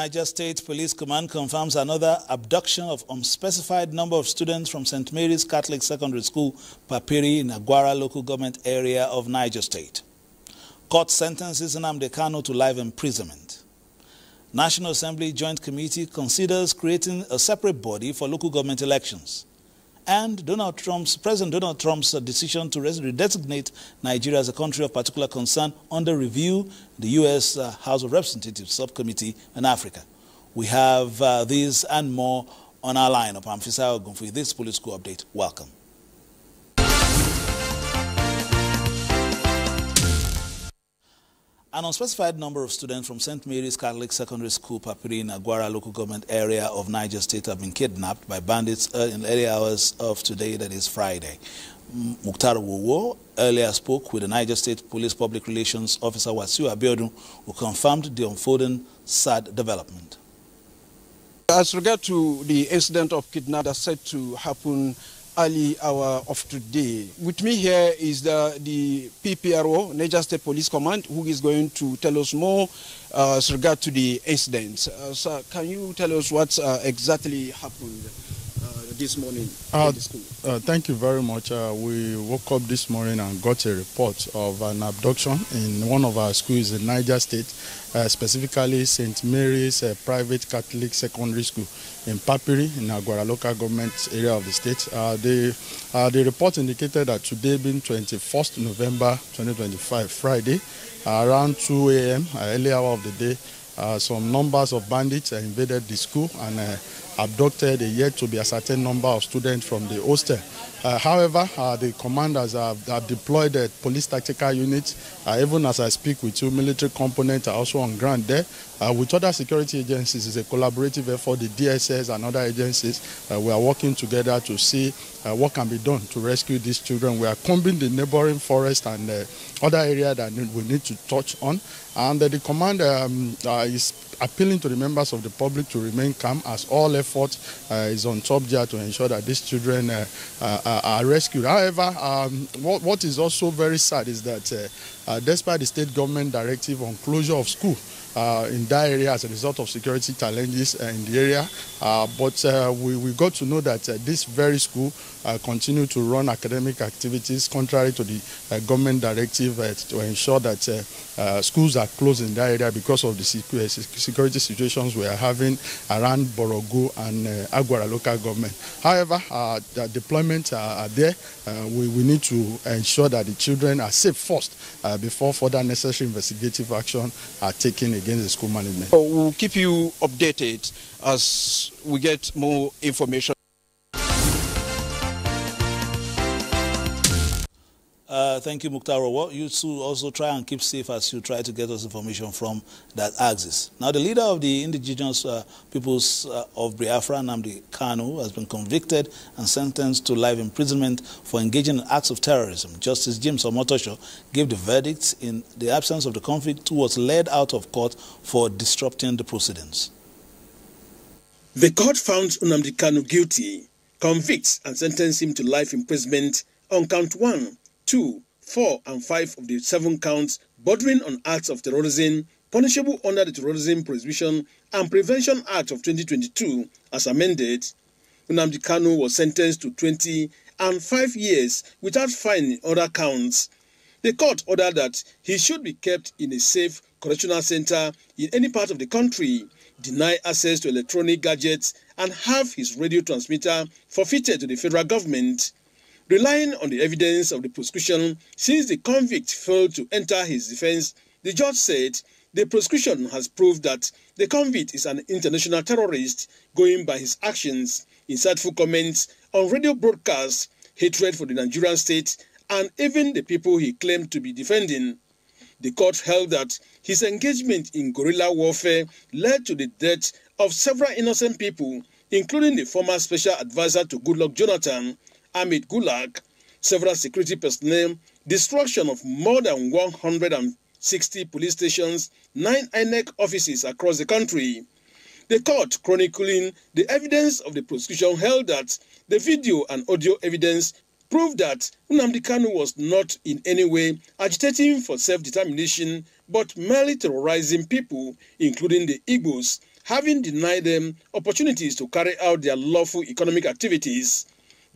Niger State Police Command confirms another abduction of unspecified number of students from St. Mary's Catholic Secondary School, Papiri, in Agwara local government area of Niger State. Court sentences Nnamdi Kanu to life imprisonment. National Assembly Joint Committee considers creating a separate body for local government elections. And President Donald Trump's decision to redesignate Nigeria as a country of particular concern under review, the U.S. House of Representatives Subcommittee on Africa. We have these and more on our lineup. I'm Fisayo Ogunfi. This is Police School Update. Welcome. An unspecified number of students from St. Mary's Catholic Secondary School, Papiri, in Agwara local government area of Niger State have been kidnapped by bandits in early hours of today, that is Friday. Mukhtar Wowo earlier spoke with the Niger State Police Public Relations Officer Wasiu Abiodun, who confirmed the unfolding sad development. As regard to the incident of kidnapping that's said to happen early hour of today, with me here is the PPRO, Niger State Police Command, who is going to tell us more as regard to the incident. Sir, can you tell us what exactly happened this morning at the school? Thank you very much. We woke up this morning and got a report of an abduction in one of our schools in Niger State, specifically St. Mary's Private Catholic Secondary School in Papiri, in Agwara local government area of the state. The report indicated that today, being 21st November 2025, Friday, around 2 a.m., early hour of the day, some numbers of bandits invaded the school and abducted a yet to be ascertained number of students from the hostel. However, the commanders have deployed a police tactical unit. Even as I speak with you, military components are also on ground there. With other security agencies, it's a collaborative effort. The DSS and other agencies, we are working together to see what can be done to rescue these children. We are combing the neighboring forest and other area that we need to touch on. And the command is appealing to the members of the public to remain calm, as all effort is on top there to ensure that these children are rescued. However, what is also very sad is that despite the state government directive on closure of school in that area as a result of security challenges in the area, we got to know that this very school continue to run academic activities contrary to the government directive to ensure that schools are closed in that area because of the security situations we are having around Borogo and Agwara local government. However, the deployments are there. We need to ensure that the children are safe first before further necessary investigative action are taken against the school management. We'll keep you updated as we get more information. Thank you, Mukhtar. You two also try and keep safe as you try to get us information from that axis. Now, the leader of the indigenous peoples of Biafra, Nnamdi Kanu, has been convicted and sentenced to life imprisonment for engaging in acts of terrorism. Justice James Omotosho gave the verdict in the absence of the convict who was led out of court for disrupting the proceedings. The court found Nnamdi Kanu guilty, convicts and sentenced him to life imprisonment on count 1, 2, 4, and 5 of the 7 counts bordering on acts of terrorism punishable under the Terrorism Prohibition and Prevention Act of 2022 as amended. Nnamdi Kanu was sentenced to 20 and 5 years without fine in other counts. The court ordered that he should be kept in a safe correctional center in any part of the country, deny access to electronic gadgets, and have his radio transmitter forfeited to the federal government. Relying on the evidence of the prosecution, since the convict failed to enter his defense, the judge said the prosecution has proved that the convict is an international terrorist going by his actions, insightful comments on radio broadcasts, hatred for the Nigerian state, and even the people he claimed to be defending. The court held that his engagement in guerrilla warfare led to the death of several innocent people, including the former special advisor to Goodluck Jonathan, Ahmed Gulag, several security personnel, destruction of more than 160 police stations, 9 INEC offices across the country. The court, chronicling the evidence of the prosecution, held that the video and audio evidence proved that Nnamdi Kanu was not in any way agitating for self-determination, but merely terrorizing people, including the Igbos, having denied them opportunities to carry out their lawful economic activities.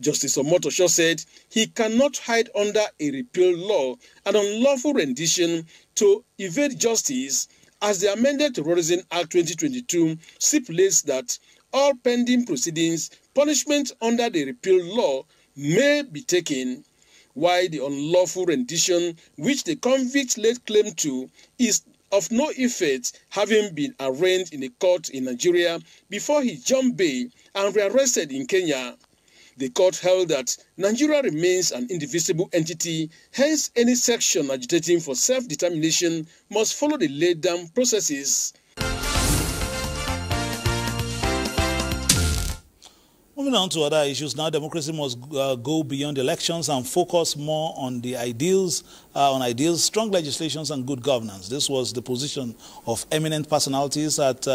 Justice Omotosho said he cannot hide under a repeal law and unlawful rendition to evade justice, as the amended Terrorism Act 2022 stipulates that all pending proceedings, punishment under the repeal law may be taken, while the unlawful rendition which the convict laid claim to is of no effect, having been arraigned in a court in Nigeria before he jumped bail and rearrested in Kenya. The court held that Nigeria remains an indivisible entity, hence any section agitating for self-determination must follow the laid-down processes. Moving on to other issues now, democracy must go beyond elections and focus more on the ideals, strong legislations and good governance. This was the position of eminent personalities at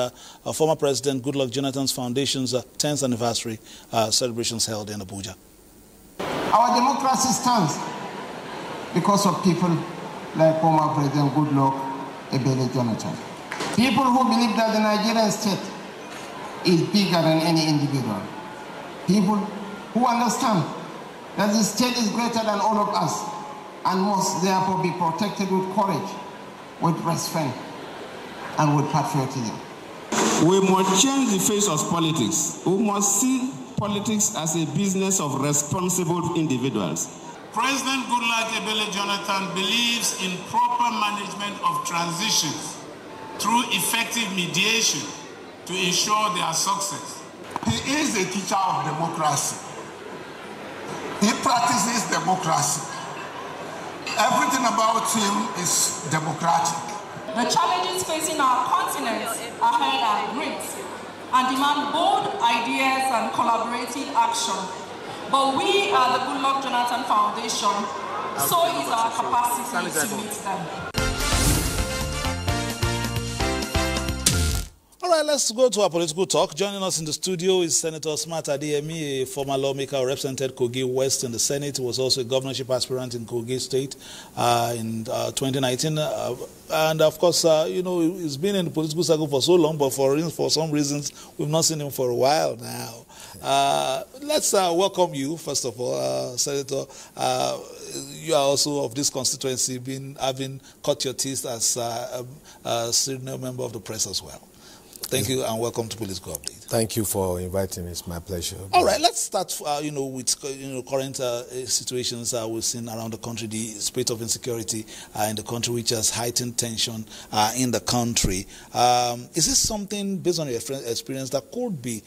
former President Goodluck Jonathan's Foundation's 10th anniversary celebrations held in Abuja. Our democracy stands because of people like former President Goodluck Jonathan. People who believe that the Nigerian state is bigger than any individual. People who understand that the state is greater than all of us and must therefore be protected with courage, with restraint, and with patriotism. We must change the face of politics. We must see politics as a business of responsible individuals. President Goodluck Jonathan believes in proper management of transitions through effective mediation to ensure their success. He is a teacher of democracy. He practices democracy. Everything about him is democratic. The challenges facing our continent ahead are great and demand bold ideas and collaborative action. But we are the Goodluck Jonathan Foundation, so is our capacity to meet them. All right, let's go to our political talk. Joining us in the studio is Senator Smart Adeyemi, a former lawmaker who represented Kogi West in the Senate. He was also a governorship aspirant in Kogi State in 2019. And of course, you know, he's been in the political circle for so long, but for some reasons, we've not seen him for a while now. Let's welcome you, first of all, Senator. You are also of this constituency, having cut your teeth as a senior member of the press as well. Thank you and welcome to Political Update. Thank you for inviting me. It's my pleasure. All right, let's start, with current situations we've seen around the country, the spate of insecurity in the country, which has heightened tension in the country. Is this something, based on your experience, that could be,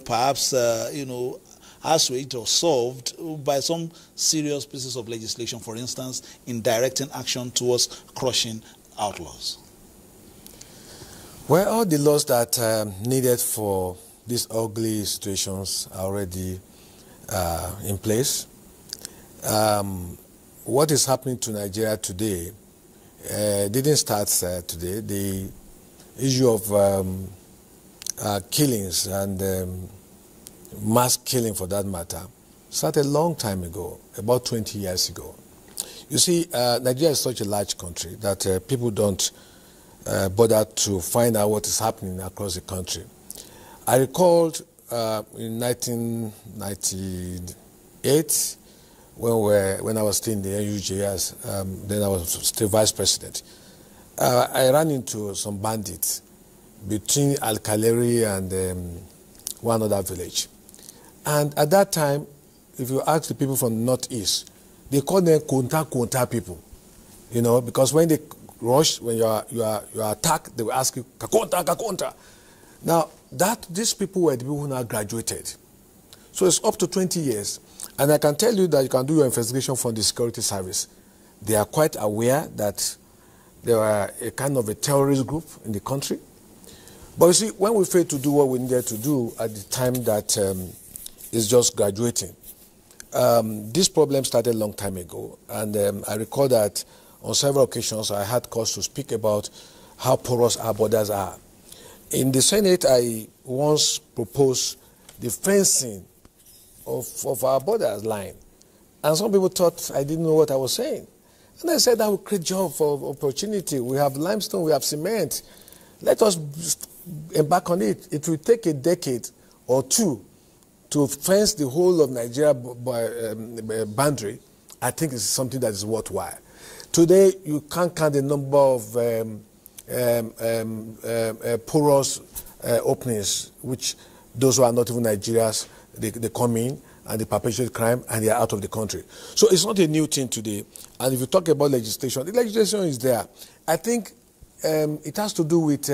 perhaps, assuaged or solved by some serious pieces of legislation, for instance, in directing action towards crushing outlaws? Well, all the laws that needed for these ugly situations are already in place. What is happening to Nigeria today didn't start today. The issue of killings and mass killing, for that matter, started a long time ago, about 20 years ago. You see, Nigeria is such a large country that people don't bother to find out what is happening across the country. I recalled in 1998, when I was still in the NUJ, then I was still vice president, I ran into some bandits between Al-Kaleri and one other village. And at that time, if you ask the people from the northeast, they call them Konta people, because when they rush, when you are attacked, they will ask you, Kakonta. Now, these people were the people who now graduated. So it's up to 20 years. And I can tell you that you can do your investigation from the security service. They are quite aware that there were a kind of a terrorist group in the country. But you see, when we failed to do what we needed to do at the time that is just graduating, this problem started a long time ago. And I recall that on several occasions, I had cause to speak about how porous our borders are. In the Senate, I once proposed the fencing of our borders line. And some people thought I didn't know what I was saying. And I said that will create job for opportunity. We have limestone, we have cement. Let us embark on it. It will take a decade or two to fence the whole of Nigeria boundary. I think it's something that is worthwhile. Today, you can't count the number of porous openings, which those who are not even Nigerians, they come in and they perpetrate crime and they are out of the country. So it's not a new thing today. And if you talk about legislation, the legislation is there. I think it has to do with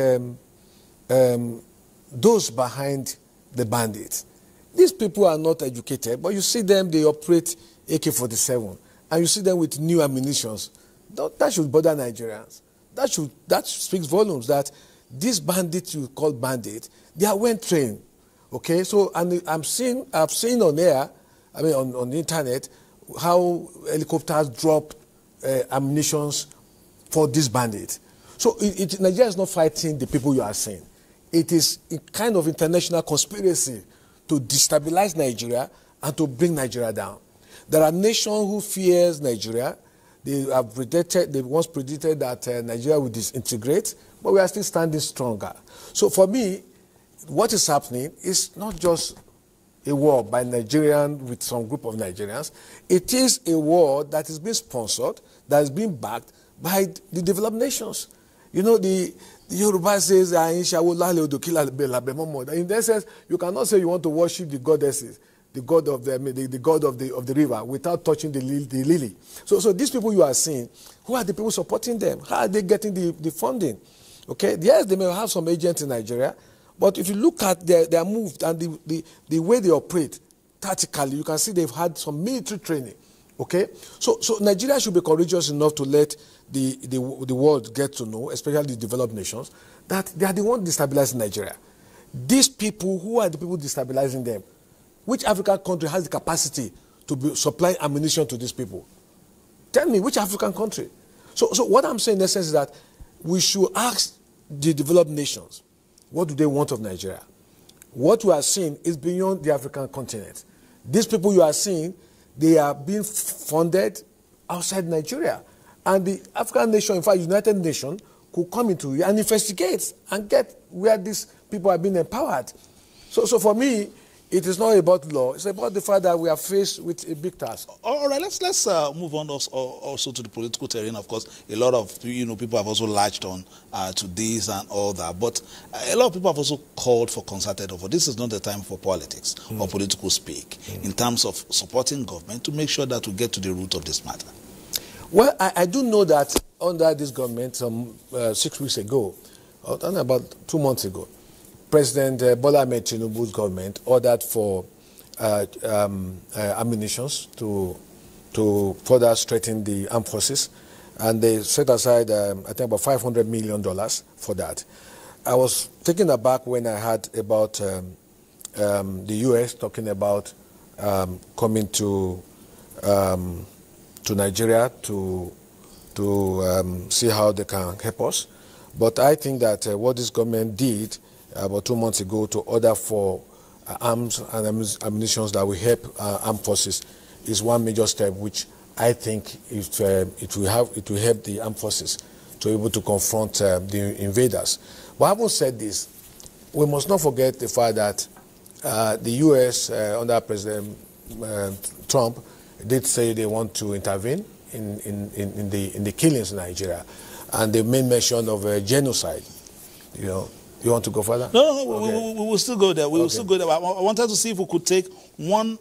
those behind the bandits. These people are not educated, but you see them, they operate AK-47, and you see them with new ammunitions. That should bother Nigerians. That speaks volumes that these bandits you call bandits, they are well trained. Okay, so and I've seen on air, I mean on the internet, how helicopters drop ammunitions for these bandits. So Nigeria is not fighting the people you are seeing. It is a kind of international conspiracy to destabilize Nigeria and to bring Nigeria down. There are nations who fears Nigeria. They once predicted that Nigeria would disintegrate, but we are still standing stronger. So for me, what is happening is not just a war by Nigerians with some group of Nigerians. It is a war that is being sponsored, that is being backed by the developed nations. You know, the Yoruba says, in that sense, you cannot say you want to worship the goddesses, the god of the river, without touching the lily. So these people you are seeing, who are the people supporting them? How are they getting the funding? Okay, yes, they may have some agents in Nigeria, but if you look at their move and the way they operate tactically, you can see they've had some military training. Okay, so Nigeria should be courageous enough to let the world get to know, especially the developed nations, that they are the ones destabilizing Nigeria. These people, who are the people destabilizing them? Which African country has the capacity to be supplying ammunition to these people? Tell me, which African country? So what I'm saying in essence is that we should ask the developed nations, what do they want of Nigeria? What we are seeing is beyond the African continent. These people you are seeing, they are being funded outside Nigeria. And the African nation, in fact, United Nations, could come into it and investigate and get where these people are being empowered. So for me, it is not about law. It's about the fact that we are faced with a big task. All right, let's move on also to the political terrain. Of course, a lot of people have also latched on to this and all that. But a lot of people have also called for concerted effort. This is not the time for politics or political speak in terms of supporting government to make sure that we get to the root of this matter. Well, I do know that under this government, 6 weeks ago, or about 2 months ago, President Bola Ahmed Tinubu's government ordered for ammunitions to further strengthen the armed forces, and they set aside, I think, about $500 million for that. I was taken aback when I heard about the U.S. talking about coming to Nigeria to see how they can help us. But I think that what this government did about 2 months ago to order for arms and ammunition that will help armed forces is one major step, which I think it will help the armed forces to be able to confront the invaders. But having said this, we must not forget the fact that the U.S. Under President Trump did say they want to intervene in the killings in Nigeria, and they made mention of genocide. You want to go further? No, okay. We will still go there. We will still go there. I wanted to see if we could take one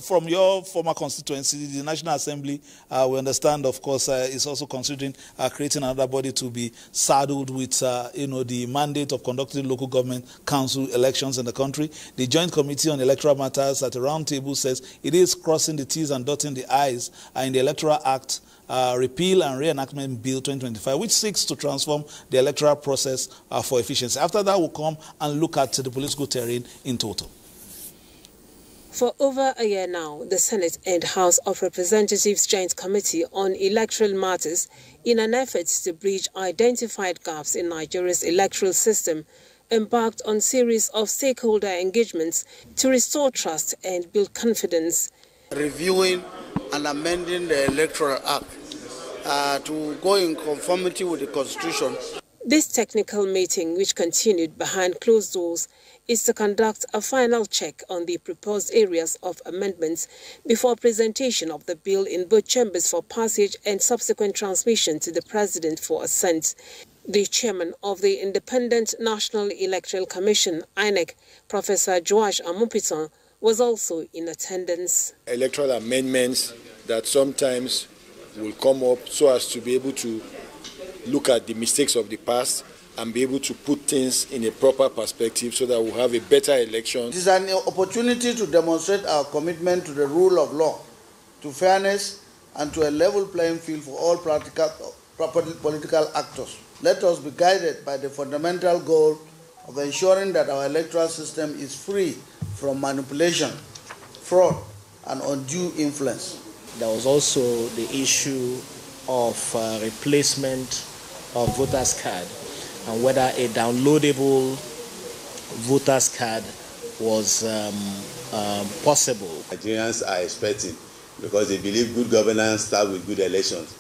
from your former constituency, the National Assembly. We understand, of course, is also considering creating another body to be saddled with, the mandate of conducting local government council elections in the country. The Joint Committee on Electoral Matters at the round table says it is crossing the T's and dotting the I's in the Electoral Act Repeal and Reenactment Bill 2025, which seeks to transform the electoral process for efficiency. After that, we'll come and look at the political terrain in total. For over a year now, the Senate and House of Representatives Joint Committee on Electoral Matters, in an effort to bridge identified gaps in Nigeria's electoral system, embarked on a series of stakeholder engagements to restore trust and build confidence. Reviewing and amending the Electoral Act to go in conformity with the Constitution This technical meeting, which continued behind closed doors, is to conduct a final check on the proposed areas of amendments before presentation of the bill in both chambers for passage and subsequent transmission to the President for assent. The chairman of the Independent National Electoral Commission, INEC, Professor Joash Amupiton, was also in attendance. Electoral amendments that sometimes will come up so as to be able to look at the mistakes of the past and be able to put things in a proper perspective so that we'll have a better election. It is an opportunity to demonstrate our commitment to the rule of law, to fairness, and to a level playing field for all political actors. Let us be guided by the fundamental goal of ensuring that our electoral system is free from manipulation, fraud, and undue influence. There was also the issue of replacement of voters' card and whether a downloadable voters' card was possible. Nigerians are expecting because they believe good governance starts with good elections,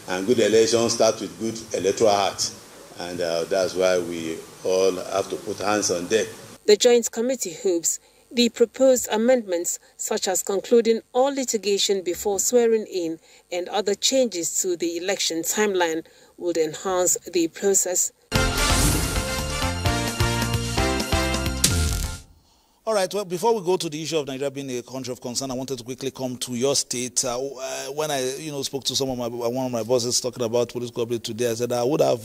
and good elections start with good electoral heart, and that's why we all have to put hands on deck. The Joint Committee hopes the proposed amendments, such as concluding all litigation before swearing in and other changes to the election timeline, would enhance the process. All right, well, before we go to the issue of Nigeria being a country of concern, I wanted to quickly come to your state. When I spoke to one of my bosses talking about political ability today, I said, I would have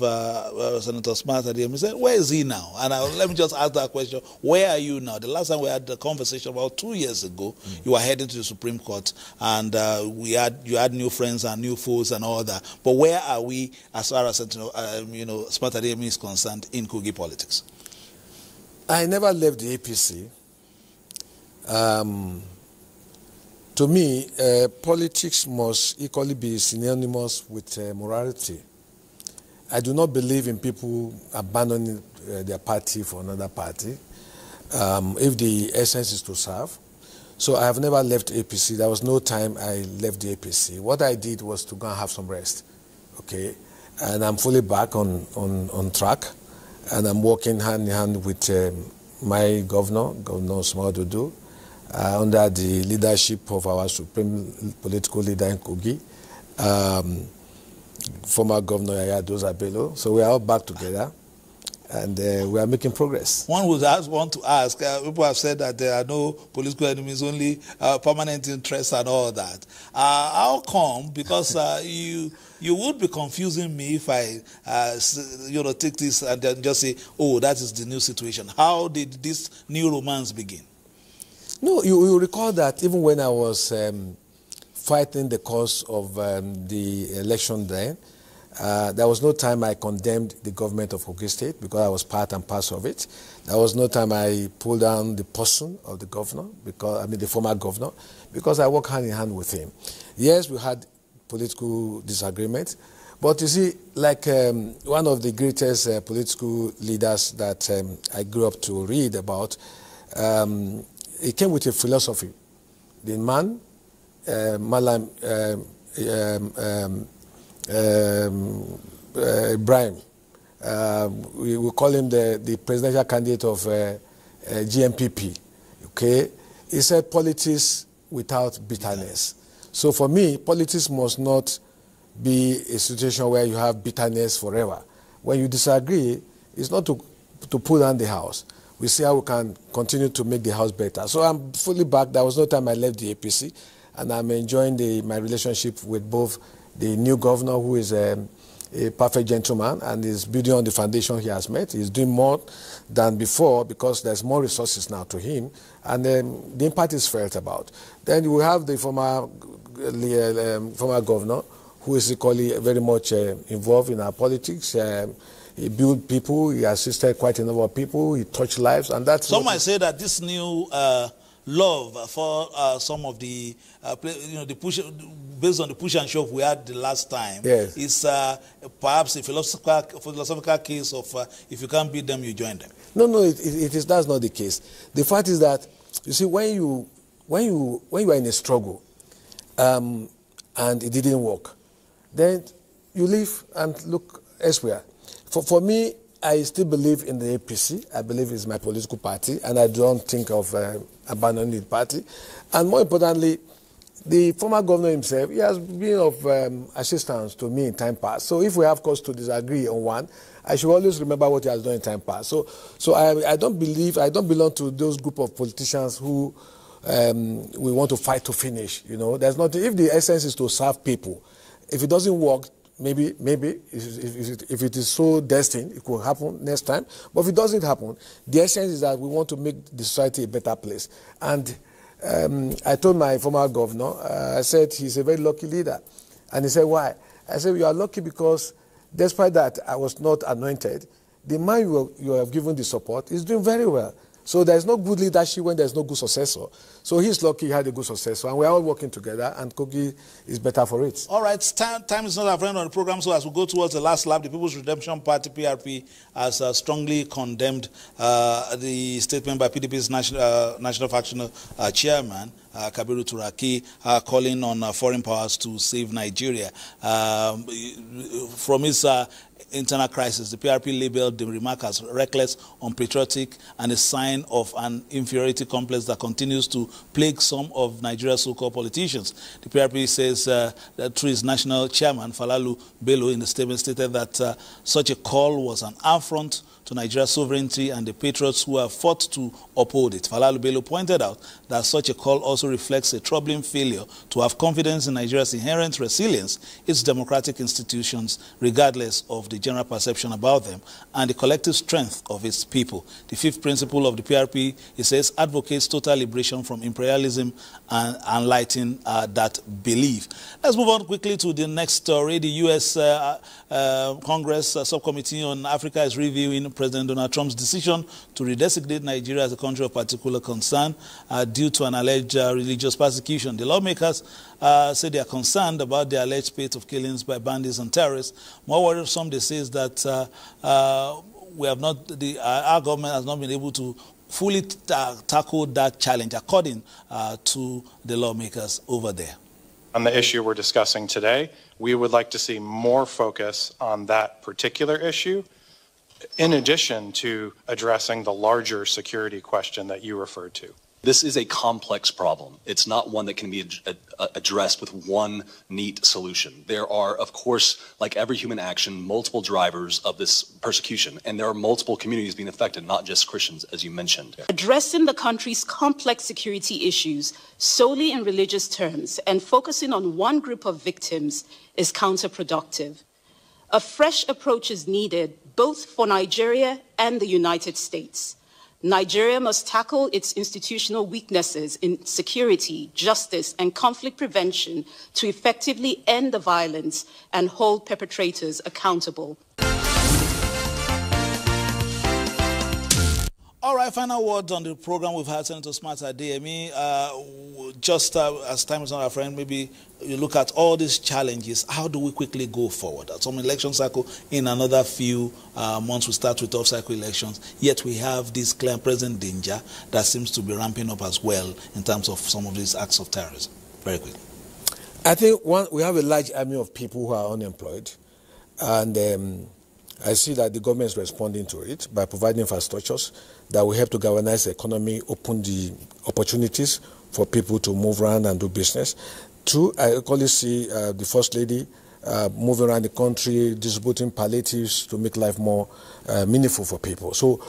Senator Smart at him. He said, where is he now? And let me just ask that question. Where are you now? The last time we had the conversation about 2 years ago, you were heading to the Supreme Court, and you had new friends and new foes and all that. But where are we as far as Smart Adeyemi is concerned in Kogi politics? I never left the APC. To me, politics must equally be synonymous with morality. I do not believe in people abandoning their party for another party if the essence is to serve. So I have never left APC. There was no time I left the APC. What I did was to go and have some rest, okay? And I'm fully back on track, and I'm working hand in hand with my Governor Usman Ododo, under the leadership of our supreme political leader in Kogi, former Governor Yaya Dozabelo. So we are all back together, and we are making progress. One would want to ask, people have said that there are no political enemies, only permanent interests and all that. How come? Because you would be confusing me if I take this and then just say, oh, that is the new situation. How did this new romance begin? No, you recall that even when I was fighting the cause of the election then, there was no time I condemned the government of Kogi State because I was part and parcel of it. There was no time I pulled down the person of the governor, the former governor, because I work hand in hand with him. Yes, we had political disagreements, but you see, like one of the greatest political leaders that I grew up to read about, he came with a philosophy. The man, Malam Ibrahim, we call him the presidential candidate of GMPP, okay? He said politics without bitterness. So for me, politics must not be a situation where you have bitterness forever. When you disagree, it's not to pull down the house. We see how we can continue to make the house better. So I'm fully back. There was no time I left the APC, and I'm enjoying my relationship with both the new governor, who is a perfect gentleman and is building on the foundation he has made. He's doing more than before because there's more resources now to him, and the impact is felt about. Then we have the former governor, who is equally very much involved in our politics. He built people, he assisted quite a number of people, he touched lives, and that's... Some might say that this new love for some of the, based on the push and shove we had the last time, yes, is perhaps a philosophical case of if you can't beat them, you join them. No, that's not the case. The fact is that, you see, when you are in a struggle and it didn't work, then you leave and look elsewhere. For me, I still believe in the APC. I believe it's my political party, and I don't think of abandoning the party. And more importantly, the former governor himself, he has been of assistance to me in time past. So if we have cause to disagree on one, I should always remember what he has done in time past. So I don't belong to those group of politicians who we want to fight to finish. You know, there's nothing. If the essence is to serve people, if it doesn't work, maybe if it is so destined, it could happen next time. But if it doesn't happen, the essence is that we want to make the society a better place. And I told my former governor, I said he's a very lucky leader. And he said, why? I said, you are lucky because despite that I was not anointed, the man you have given the support is doing very well. So there's no good leadership when there's no good successor. So he's lucky he had a good successor, and we're all working together, and Kogi is better for it. All right, time is not our friend on the program, so as we go towards the last lap, the People's Redemption Party, PRP, has strongly condemned the statement by PDP's National Faction Chairman, Kabiru Turaki, calling on foreign powers to save Nigeria. From his internal crisis, the PRP labeled the remark as reckless, unpatriotic, and a sign of an inferiority complex that continues to plague some of Nigeria's so-called politicians. The PRP says that through its national chairman, Falalu Bello, in the statement stated that such a call was an affront to Nigeria's sovereignty and the patriots who have fought to uphold it. Falalu Bello pointed out that such a call also reflects a troubling failure to have confidence in Nigeria's inherent resilience, its democratic institutions, regardless of the general perception about them, and the collective strength of its people. The fifth principle of the PRP, he says, advocates total liberation from imperialism and enlighten that belief. Let's move on quickly to the next story. The U.S. Congress Subcommittee on Africa is reviewing President Donald Trump's decision to redesignate Nigeria as a country of particular concern due to an alleged religious persecution. The lawmakers say they are concerned about the alleged spate of killings by bandits and terrorists. More worrisome, they say, is that our government has not been able to fully tackle that challenge, according to the lawmakers over there. On the issue we're discussing today, we would like to see more focus on that particular issue, in addition to addressing the larger security question that you referred to. This is a complex problem. It's not one that can be addressed with one neat solution. There are, of course, like every human action, multiple drivers of this persecution, and there are multiple communities being affected, not just Christians, as you mentioned. Addressing the country's complex security issues solely in religious terms and focusing on one group of victims is counterproductive. A fresh approach is needed both for Nigeria and the United States. Nigeria must tackle its institutional weaknesses in security, justice, and conflict prevention to effectively end the violence and hold perpetrators accountable. All right, final words on the program. We've had Senator Smart Adeyemi. Just as time is not our friend, maybe you look at all these challenges. How do we quickly go forward? At some election cycle, in another few months, we start with off-cycle elections. Yet we have this clear present danger that seems to be ramping up as well in terms of some of these acts of terrorism. Very quickly. I think we have a large army of people who are unemployed, and I see that the government is responding to it by providing infrastructures that will help to galvanize the economy, open the opportunities for people to move around and do business. Two, I equally see the First Lady moving around the country, distributing palliatives to make life more meaningful for people. So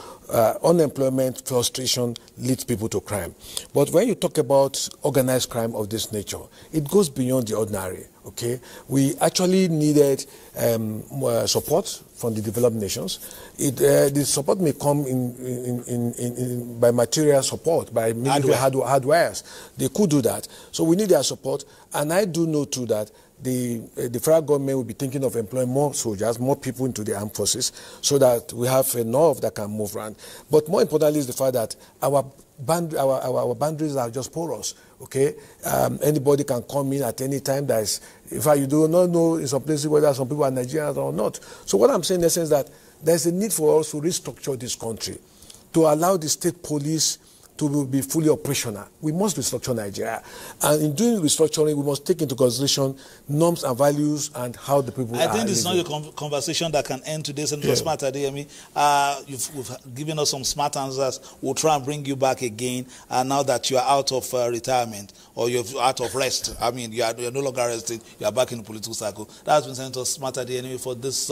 unemployment, frustration leads people to crime. But when you talk about organized crime of this nature, it goes beyond the ordinary. Okay, we actually needed support from the developed nations. The support may come by material support, by hardwares. They could do that. So we need their support. And I do know too that the federal government will be thinking of employing more soldiers, more people into the armed forces, so that we have enough that can move around. But more importantly is the fact that our boundaries are just porous. Okay, anybody can come in at any time. In fact, you do not know in some places whether some people are Nigerians or not. So what I'm saying in essence is that there's a need for us to restructure this country, to allow the state police to be fully operational. We must restructure Nigeria. And in doing restructuring, we must take into consideration norms and values and how the people I think this is not a conversation that can end today. And Smart Adeyemi, you've given us some smart answers. We'll try and bring you back again now that you are out of retirement or you're out of rest. I mean, you're no longer resting. You are back in the political cycle. That's been sent to us, Smart Adeyemi, for this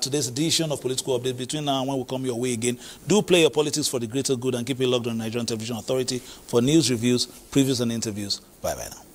today's edition of Political Update. Between now and when we come your way again, do play your politics for the greater good and keep it logged on Nigerian Television Authority for news, reviews, previews, and interviews. Bye-bye now.